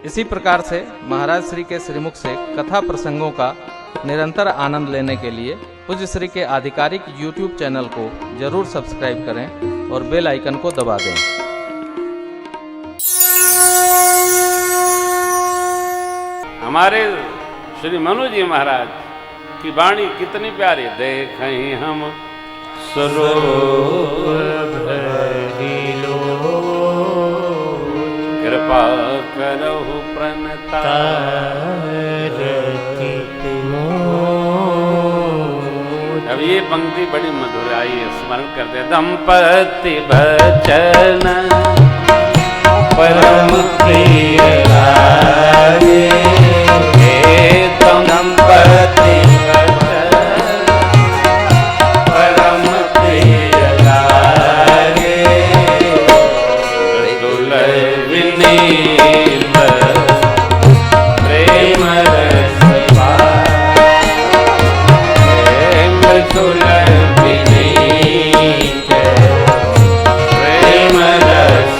इसी प्रकार से महाराज श्री के श्रीमुख से कथा प्रसंगों का निरंतर आनंद लेने के लिए पूज्य श्री के आधिकारिक YouTube चैनल को जरूर सब्सक्राइब करें और बेल आइकन को दबा दें। हमारे श्री मनु जी महाराज की वाणी कितनी प्यारी। देखें हम सरोवर कृपा करहु प्रणता। अब ये पंक्ति बड़ी मधुर आई, स्मरण करते। दंपति भजन परम प्रिय लागे, दंपति भजन परम प्रिय लागे। विनीत प्रेम रस विनीत प्रेम रस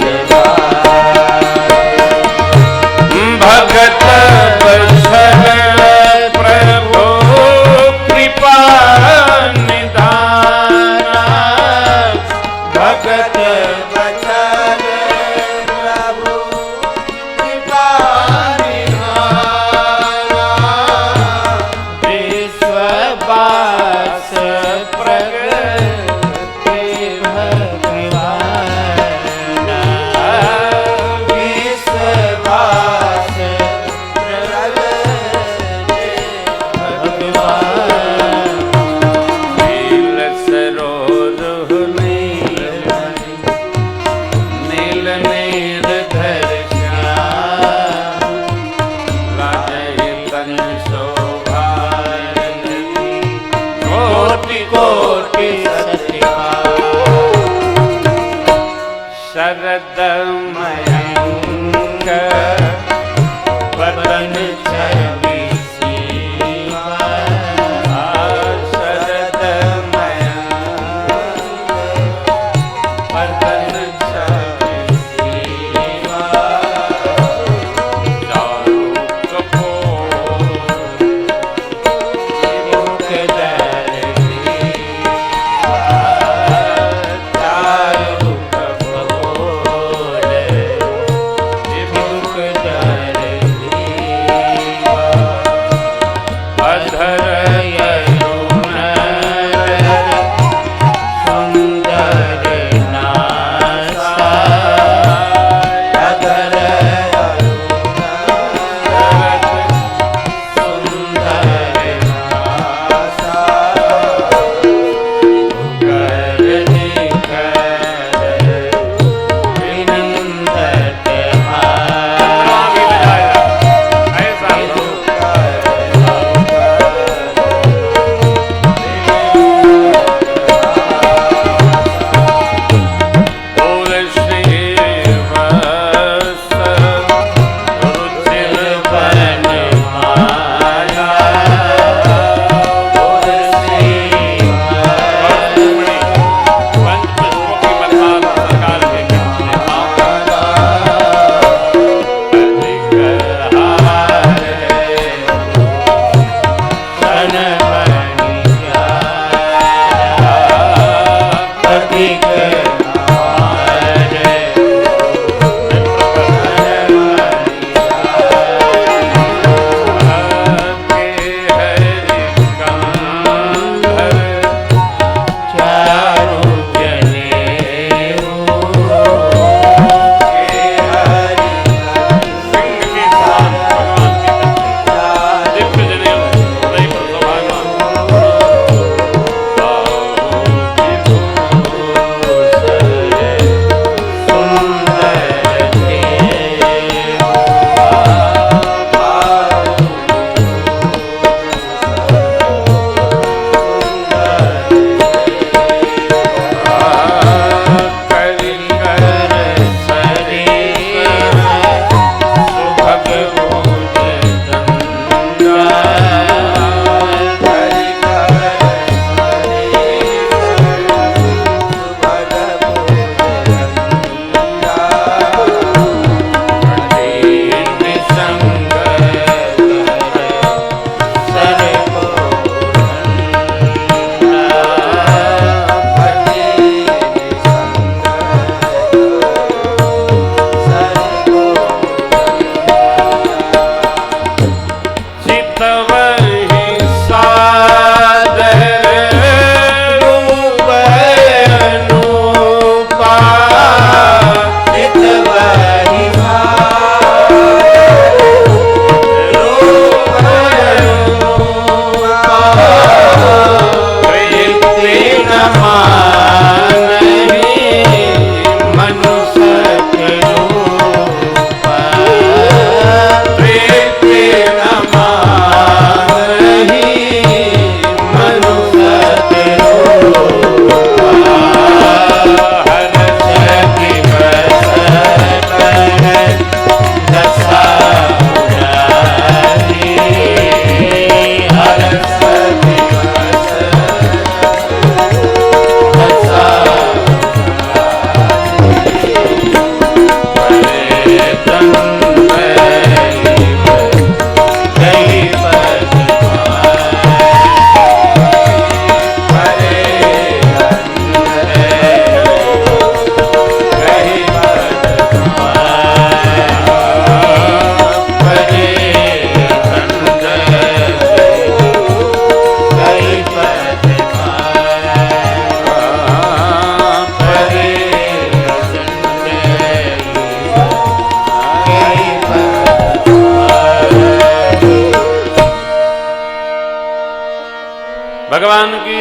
भगवान की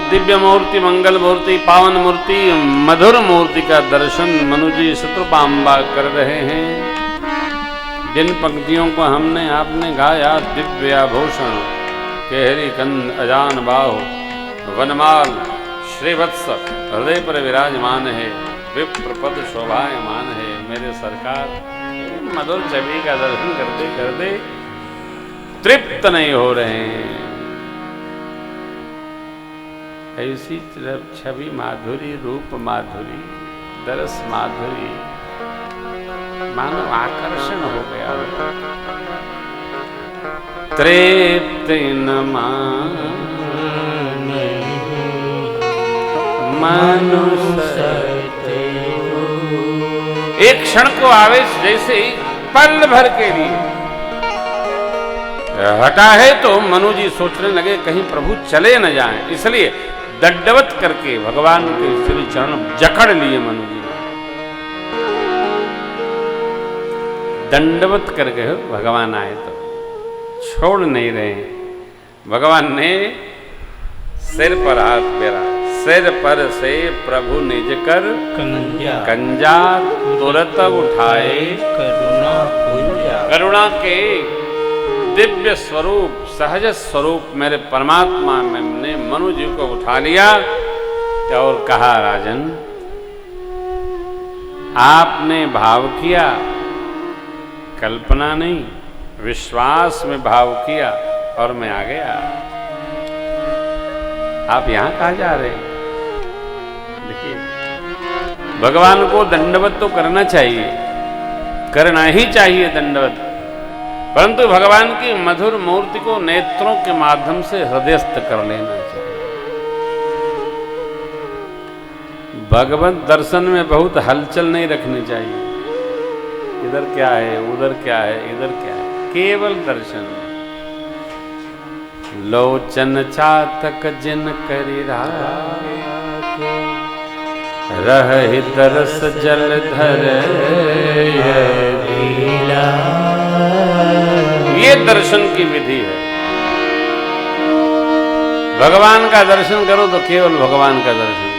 दिव्य मूर्ति, मंगल मूर्ति, पावन मूर्ति, मधुर मूर्ति का दर्शन मनुजी शत्रुपांबा कर रहे हैं। जिन पंक्तियों को हमने आपने गाया, दिव्य आभूषण केहरी कंद अजान बाहु, वनमाल श्रीवत्स हृदय पर विराजमान है, विप्र पद शोभायमान है। मेरे सरकार मधुर छवि का दर्शन करते करते तृप्त नहीं हो रहे हैं। ऐसी छवि माधुरी, रूप माधुरी, दरस माधुरी, मानो आकर्षण हो गया। तृप्त न मनुष्य, एक क्षण को आवेश जैसे पल भर के लिए हटा है, तो मनु जी सोचने लगे कहीं प्रभु चले न जाएं, इसलिए दंडवत करके भगवान के श्री चरण जकड़ लिए। मनु जी दंडवत करके भगवान आए तो छोड़ नहीं रहे। भगवान ने सिर पर हाथ फेरा, सिर पर से प्रभु निज कर कंजा तुरंत उठाए, करुणा के दिव्य स्वरूप, सहज स्वरूप मेरे परमात्मा में ने मनु जी को उठा लिया और कहा, राजन आपने भाव किया, कल्पना नहीं विश्वास में भाव किया और मैं आ गया। आप यहां कहां जा रहे हैं? देखिए, भगवान को दंडवत तो करना चाहिए, करना ही चाहिए दंडवत, परंतु भगवान की मधुर मूर्ति को नेत्रों के माध्यम से हृदयस्थ कर लेना चाहिए। भगवत दर्शन में बहुत हलचल नहीं रखनी चाहिए, इधर क्या है, उधर क्या है, इधर क्या है, केवल दर्शन। लोचन चातक जिन करी रह दरस जलधर, ये दर्शन की विधि है। भगवान का दर्शन करो तो केवल भगवान का दर्शन करो।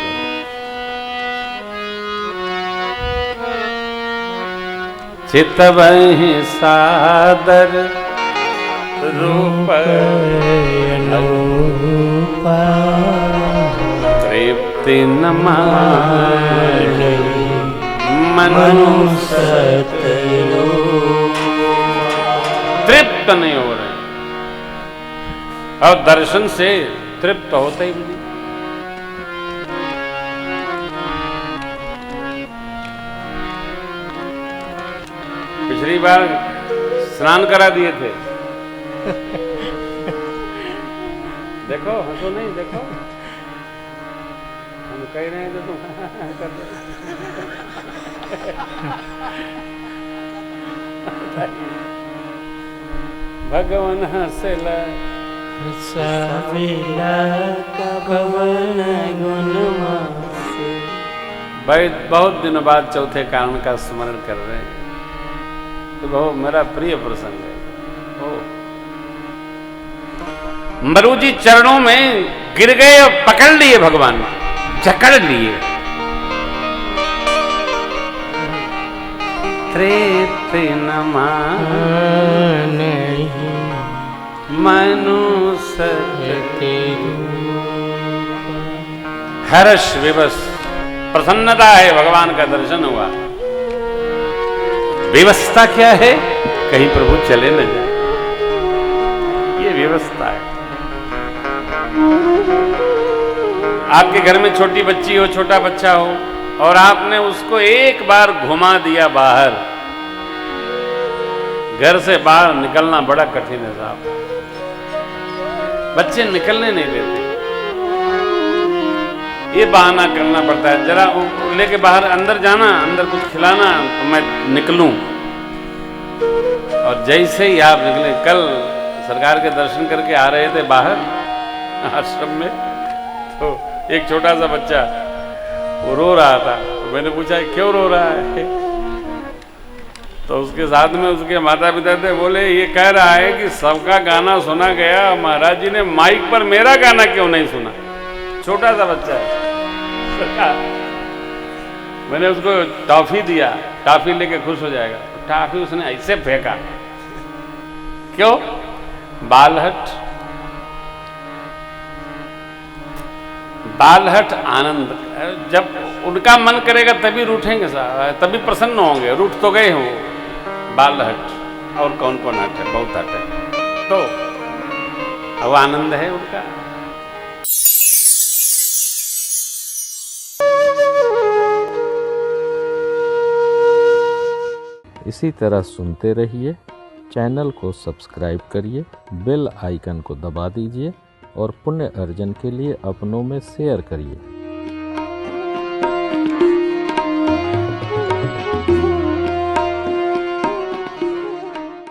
चितवहि सादर रूप तृप्ति न माने मनुष्य, तृप्त नहीं हो रहे और दर्शन से तृप्त होते ही नहीं। पिछली बार स्नान करा दिए थे, देखो हंसो नहीं, देखो हम कह रहे हैं तो तुम कर भगवान हंसला भाई, बहुत दिनों बाद चौथे कारण का स्मरण कर रहे हैं, तो बहुत मेरा प्रिय प्रसंग है। मरु जी चरणों में गिर गए और पकड़ लिए, भगवान जकड़ लिए। तृप्ति न माने मनुष्य, हर्ष विवश, प्रसन्नता है, भगवान का दर्शन हुआ। व्यवस्था क्या है? कहीं प्रभु चले न जाए, ये व्यवस्था है। आपके घर में छोटी बच्ची हो, छोटा बच्चा हो, और आपने उसको एक बार घुमा दिया बाहर, घर से बाहर निकलना बड़ा कठिन है साहब। बच्चे निकलने नहीं देते, ये बहाना करना पड़ता है, जरा लेके बाहर अंदर जाना, अंदर कुछ खिलाना तो मैं निकलूं। और जैसे ही आप निकले, कल सरकार के दर्शन करके आ रहे थे बाहर आश्रम में, तो एक छोटा सा बच्चा वो रो रहा था, तो मैंने पूछा क्यों रो रहा है? तो उसके साथ में उसके माता पिता थे, बोले ये कह रहा है कि सबका गाना सुना गया, महाराज जी ने माइक पर मेरा गाना क्यों नहीं सुना। छोटा सा बच्चा है। मैंने उसको टॉफी दिया, टॉफी लेके खुश हो जाएगा, टॉफी उसने ऐसे फेंका। क्यों? बालहट, बालहट आनंद। जब उनका मन करेगा तभी रूठेंगे साहब, तभी प्रसन्न होंगे। रूठ तो गए हो बालहट, और कौन कौन हट है, बहुत हट है। तो अब आनंद है उनका। इसी तरह सुनते रहिए, चैनल को सब्सक्राइब करिए, बेल आइकन को दबा दीजिए और पुण्य अर्जन के लिए अपनों में शेयर करिए।